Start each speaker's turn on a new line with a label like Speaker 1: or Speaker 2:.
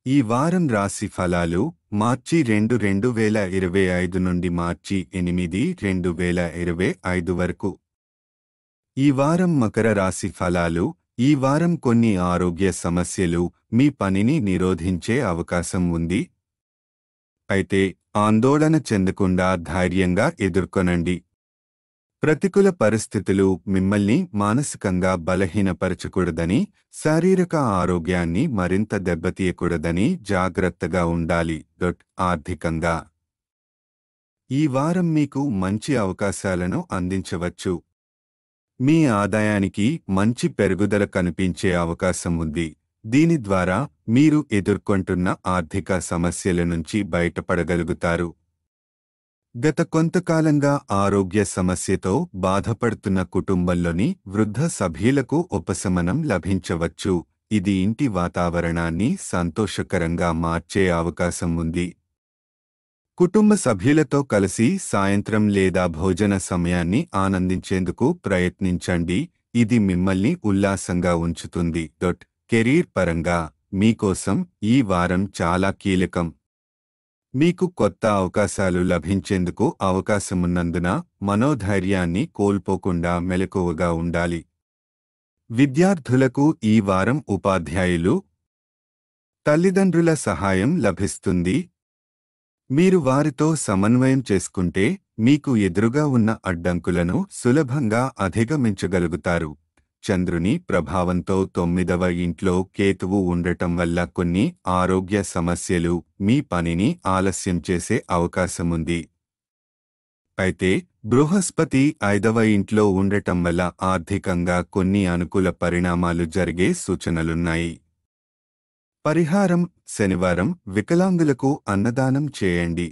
Speaker 1: ఈ వారం రాశి ఫలాలు మార్చి 2 2025 నుండి మార్చి 8 2025 వరకు. ఈ వారం మకర రాశి ఫలాలు. ఈ వారం కొన్ని ఆరోగ్య సమస్యలు మీ పనిని నిరోధించే అవకాశం ఉంది. అయితే ఆందోళన చెందకుండా ధైర్యంగా ఎదుర్కొనండి. ప్రతికూల పరిస్థితులు మిమ్మల్ని మానసికంగా బలహీనపరచకూడదని, శారీరక ఆరోగ్యాన్ని మరింత దెబ్బతీయకూడదని జాగ్రత్తగా ఉండాలి. ఆర్థికంగా ఈ వారం మీకు మంచి అవకాశాలను అందించవచ్చు. మీ ఆదాయానికి మంచి పెరుగుదల కనిపించే అవకాశం ఉంది. దీని ద్వారా మీరు ఎదుర్కొంటున్న ఆర్థిక సమస్యల నుంచి బయటపడగలుగుతారు. గత కొంతకాలంగా ఆరోగ్య సమస్యతో బాధపడుతున్న కుటుంబంలోని వృద్ధ సభ్యులకు ఉపశమనం లభించవచ్చు. ఇది ఇంటి వాతావరణాన్ని సంతోషకరంగా మార్చే అవకాశం ఉంది. కుటుంబ సభ్యులతో కలిసి సాయంత్రం లేదా భోజన సమయాన్ని ఆనందించేందుకు ప్రయత్నించండి. ఇది మిమ్మల్ని ఉల్లాసంగా ఉంచుతుంది. కెరీర్ పరంగా మీకోసం ఈ వారం చాలా కీలకం. మీకు కొత్త అవకాశాలు లభించేందుకు అవకాశమున్నందున మనోధైర్యాన్ని కోల్పోకుండా మెలకువగా ఉండాలి. విద్యార్థులకు ఈ వారం ఉపాధ్యాయులు, తల్లిదండ్రుల సహాయం లభిస్తుంది. మీరు వారితో సమన్వయం చేసుకుంటే మీకు ఎదురుగా ఉన్న అడ్డంకులను సులభంగా అధిగమించగలుగుతారు. చంద్రుని ప్రభావంతో 9వ ఇంట్లో కేతువు ఉండటం వల్ల కొన్ని ఆరోగ్య సమస్యలు మీ పనిని ఆలస్యం చేసే అవకాశముంది. అయితే బృహస్పతి 5వ ఇంట్లో ఉండటం వల్ల ఆర్థికంగా కొన్ని అనుకూల పరిణామాలు జరిగే సూచనలున్నాయి. పరిహారం: శనివారం వికలాంగులకు అన్నదానం చేయండి.